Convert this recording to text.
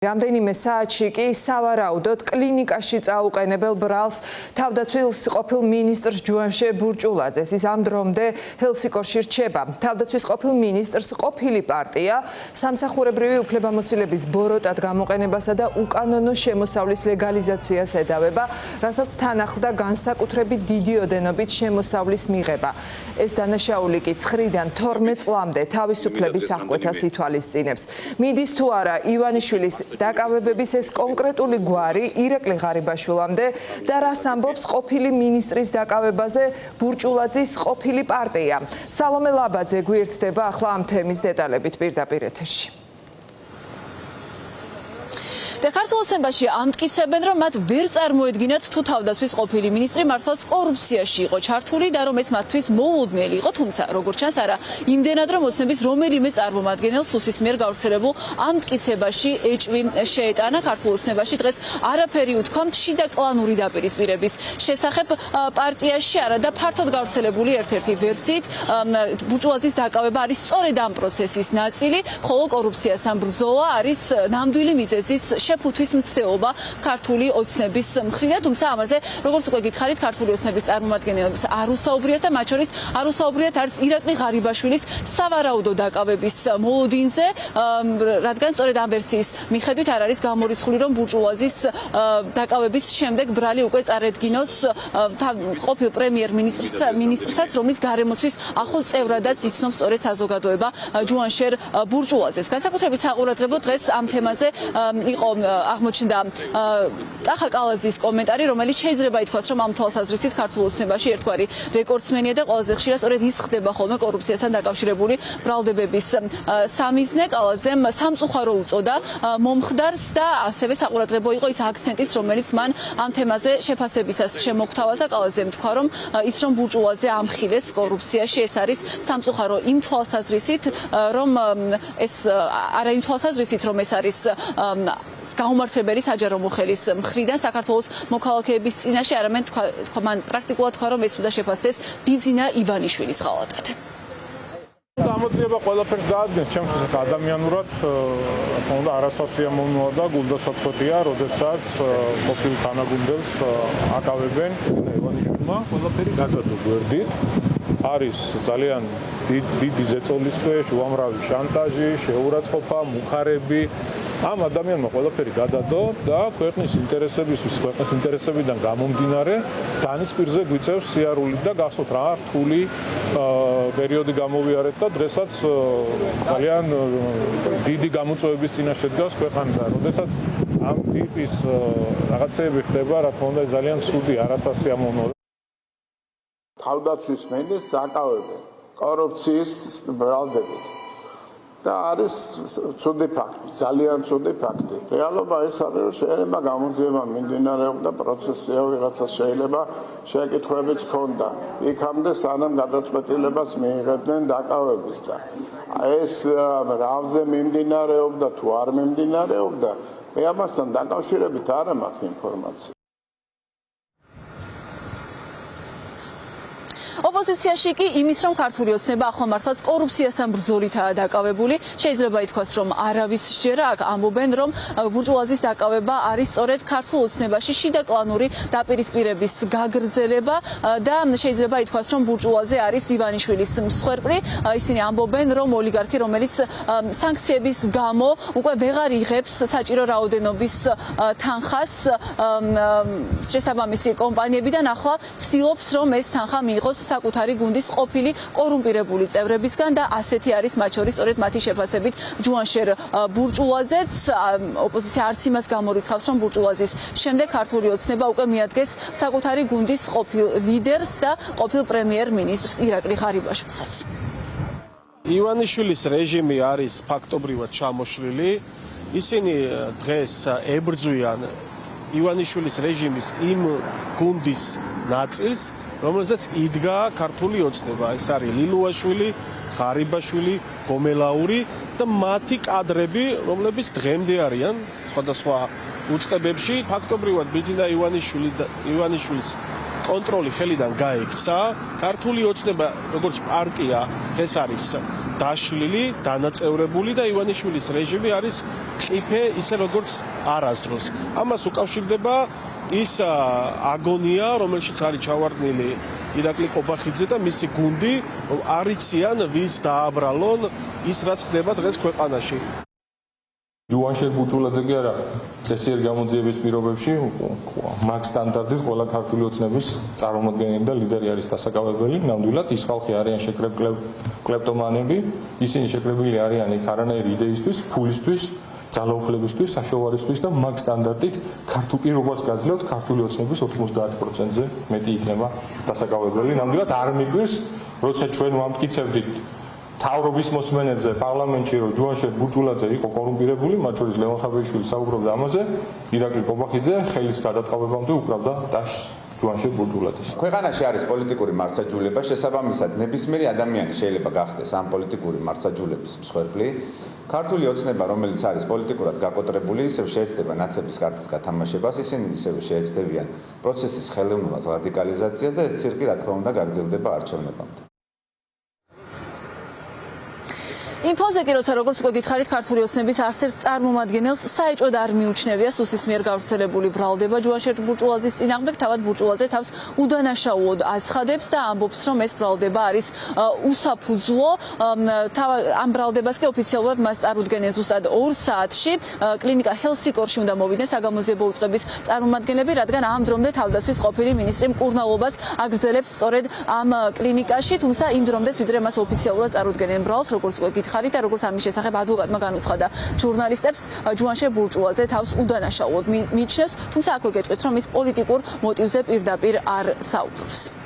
რამდენიმე საათში კი სავარაუდოდ კლინიკაში წაუყენებელ ბრალს თავდაცვის ყოფილ მინისტრს ჯუანშერ ბურჭულაძეს ის ამ დრომდე ჰელსინკოში რჩება. თავდაცვის ყოფილ მინისტრს ყოფილი პარტია სამსახურებრივი უფლებამოსილების ბოროტად გამოყენებასა და უკანონო შემოსავლის ლეგალიზაციას ედავება, რასაც თან ახლდა განსაკუთრებით დიდი ოდენობით შემოსავლის მიღება. ეს დანაშაული კი 9-დან 12 წლამდე თავისუფლების აღკვეთას ითვალისწინებს. მიდის თუ არა ივანიშვილის დაკავებების ეს კონკრეტული გვარი ირაკლი ღარიბაშვილამდე და რას ამბობს ყოფილი მინისტრის დაკავებაზე ბურჭულაძის ყოფილი პარტია. სალომე ლაბაძე გვერდდება ახლა ამ თემის დეტალებით პირდაპირ ეთერში. ხარცულოსნებაში ამტკიცებენ, რომ მათ ვერ წარმოედგინათ თუ თავდაცვის ყოფილი მინისტრი მართლაც კორუფციაში იყო ჩართული და რომ ეს მათთვის მოულოდნელი იყო, თუმცა როგორც ჩანს არა იმდენად რომ ოცნების რომელიმე წარმომადგენელს უსის მიერ გავრცელებულ ამტკიცებაში ეჭვი შეეტანა. ხარცულოსნებაში დღეს არაფერი უთქვამთ შიდა კლანური დაპირისპირების შესახებ პარტიაში არა და ფართოდ გავრცელებული ერთ-ერთი ვერსიით ბურჭულაძის დაკავება არის სწორედ ამ პროცესის ნაწილი, ხოლო კორუფციასთან ბრძოლა არის ნამდვილი მიზეზის შეფუთვის მცდელობა ქართული ოცნების მხრიდან, თუმცა ამაზე როგორც უკვე გითხარით ქართული ოცნების წარმომადგენლებს არ უსაუბრიათ და მათ შორის არ უსაუბრიათ არც ირაკლი ღარიბაშვილის სავარაუდო დაკავების მოლოდინზე, რადგან სწორედ ამ ვერსიის მიხედვით არ არის გამორიცხული რომ ბურჭულაძის დაკავების შემდეგ ბრალი უკვე წარედგინოს ყოფილ პრემიერ-მინისტრსაც, რომლის გარემოცვის ახლო წევრადაც იცნობს სწორედ საზოგადოება ჯუანშერ ბურჭულაძეს. განსაკუთრებით საყურადღებო დღეს ამ თემაზე იყო აღმოჩნდა კახა კალაძის კომენტარი, რომელიც შეიძლება ითქვას, რომ ამ თვალსაზრისით ქართულ ოცნებაში ერთგვარი რეკორდსმენია და ყველაზე ხშირად სწორედ ის ხდება ხოლმე კორუფციასთან დაკავშირებული ბრალდებების სამიზნე. კალაძემ სამწუხარო უწოდა მომხდარს და ასევე საყურადღებო იყო ის აქცენტიც, რომელიც მან ამ თემაზე შეფასებისას შემოგთავაზა. კალაძემ თქვა, რომ ის რომ ბურჭულაძე ამხილეს კორუფციაში, ეს არის სამწუხარო იმ თვალსაზრისით, რომ ეს არა იმ თვალსაზრისით, რომ ეს არის გაუმართლებელი საჯარო მოხელის მხრიდან საქართველოს მოქალაქეების წინაშე, არამედ მან პრაქტიკულად თქვა, რომ ეს უნდა შეფასდეს ბიძინა ივანიშვილის ღალატად. ამოწება ყველაფერს დაადგენს ჩემთვის ადამიანურად, რა თქმა უნდა არასასიამოვნოა და გულდასაწყვეტია, როდესაც ყოფილ თანაგუნდელს აკავებენ ივანიშვილმა ყველაფერი გადადო გვერდით. არის ძალიან დიდი ზეწოლისწყლე, უამრავი შანტაჟი, შეურაცხყოფა, მუხარები. ამ ადამიანმა ყველაფერი გადადო და ქვეყნის ინტერესებიდან გამომდინარე დანის პირზე გვიწევს სიარული და გახსოვთ რა რთული პერიოდი გამოვიარეთ და დღესაც ძალიან დიდი გამოწვევების წინაშე დგას ქვეყანა და როდესაც ამ ტიპის რაღაცები ხდება, რა თქმა უნდა ძალიან ცუდი არასასიამოვნოა. თავდაცვის მინისტრს აკავებენ კორუფციის ბრალდებით. და არის ცუდი ფაქტი, ძალიან ცუდი ფაქტი. რეალობა ეს არის, რომ შეიძლება გამოძიება მიმდინარეობდა პროცესია, ვიღაცა შეიძლება შეკითხვებიც ჰქონდა. იქამდე სანამ გადაწყვეტილებას მიიღებდნენ დაკავების და ეს რამზე მიმდინარეობდა თუ არ მიმდინარეობდა, ამასთან დაკავშირებით არ მაქვს ინფორმაცია. ოპოზიციაში კი იმის რომ ქართული ოცნება ახლა მართლაც კორუფციასთან ბრძოლითაა დაკავებული, შეიძლება ითქვას, რომ არავის სჯერა აქ ამბობენ, რომ ბურჭულაძის დაკავება არის სწორედ ქართულ ოცნებაში შიდა კლანური დაპირისპირების გაგრძელება და შეიძლება ითქვას, რომ ბურჭულაძე არის ივანიშვილის მსხვერპლი. ისინი ამბობენ, რომ ოლიგარქი, რომელიც სანქციების გამო უკვე ვეღარ იღებს საჭირო რაოდენობის თანხას შესაბამისი კომპანიებიდან, ახლა ცდილობს, რომ ეს თანხა მიიღოს საკუთარი გუნდის ყოფილი კორუმპირებული წევრებისგან და ასეთი არის მათ შორის სწორედ მათი შეფასებით ჯუანშერ ბურჭულაძეც. ოპოზიცია არც იმას გამორიცხავს, რომ ბურჭულაძის შემდეგ ქართული ოცნება უკვე მიადგეს საკუთარი გუნდის ყოფილ ლიდერს და ყოფილ პრემიერ-მინისტრს ირაკლი ღარიბაშვილსაც. ივანიშვილის რეჟიმი არის ფაქტობრივად ჩამოშლილი. ისინი დღეს ებრძვიან ივანიშვილის რეჟიმის იმ გუნდის ნაწილს, რომელსაც იდგა ქართული ოცნება. ეს არის ლილუაშვილი, ღარიბაშვილი, გომელაური და მათი კადრები, რომლებიც დღემდე არიან სხვადასხვა უწყებებში. ფაქტობრივად ბიძინა ივანიშვილის კონტროლი ხელიდან გაექცა. ქართული ოცნება, როგორც პარტია, დღეს არის დაშლილი, დანაწევრებული და ივანიშვილის რეჟიმი არის ყიფე ისე როგორც არასდროს. ამას უკავშირდება ის აგონია, რომელშიც არის ჩავარდნილი ირაკლი ყობახიძე და მისი გუნდი, არ იციან ვის დააბრალონ ის რაც ხდება დღეს ქვეყანაში. ჯუანშერ ბურჭულაძე კი არა წესიერ გამოძიების პირობებში მაგ სტანდარტით ყველა ქართული ოცნების წარმომადგენელი და ლიდერი არის დასაკავებელი. ნამდვილად ის ხალხი არიან კლეპტომანები, ისინი შეკრებილი არიან იქ არანაირი იდეისთვის, ფულისთვის, ძალაუფლებისთვის, საშოვარისთვის და მაგ სტანდარტით ქართული როგორც გაძლევთ ქართული ოცნების 90%-ზე მეტი იქნება დასაკავებელი. ნამდვილად არ მიგვირს, როცა ჩვენ ვამტკიცებდით თავრობის მოსმენებზე პარლამენტში რომ ჯუანშერ ბურჭულაძე იყო კორუმპირებული, მათ შორის ლევან ხაბეიშვილი საუბრობდა ამაზე, ირაკლი ყობახიძე ხელის გადატყობებამდე უკრავდა ტაშს ჯუანშერ ბურჭულაძეს. ქვეყანაში არის პოლიტიკური მართლმსაჯულება, შესაბამისად ნებისმიერი ადამიანი შეიძლება გახდეს ამ პოლიტიკური მართლმსაჯულების მსხვერპლი. ქართული ოცნება, რომელიც არის პოლიტიკურად გაკოტრებული, ისევ შეეცდება ნაცების კარტის გათამაშებას, ისინი ისევ შეეცდებიან პროცესის ხელოვნურად რადიკალიზაციას და ეს ცირკი რა თქმა უნდა გაგრძელდება არჩევნებამდე. ინფოზე კი როცა როგორც უკვე გითხარით ქართული ოცნების არც ერთ წარმომადგენელს საეჭვოდ არ მიუჩნევია სუსის მიერ გავრცელებული ბრალდება ჯუანშერ ბურჭულაძის წინააღმდეგ, თავად ბურჭულაძე თავს უდანაშაულოდ აცხადებს და ამბობს, რომ ეს ბრალდება არის უსაფუძვლო. ამ ბრალდებას კი ოფიციალურად მას წარუდგენენ ზუსტად 2 საათში. კლინიკა ჰელსიკორში უნდა მოვიდნენ საგამოძიებო უწყების წარმომადგენლები, რადგან ამ დრომდე თავდაცვის ყოფილი მინისტრი მკურნალობას აგრძელებს სწორედ ამ კლინიკაში, თუმცა იმ დრომდეც ვიდრე მას ოფიციალურად წარუდგენენ ბრალს, როგორც უკვე გითხარით და როგორც ამის შესახებ ადვოკატმა განუცხადა ჟურნალისტებს, ჯუანშერ ბურჭულაძე თავს უდანაშაულოდ მიიჩნევს, თუმცა აქვე გეტყვით, რომ ის პოლიტიკურ მოტივზე პირდაპირ არ საუბრობს.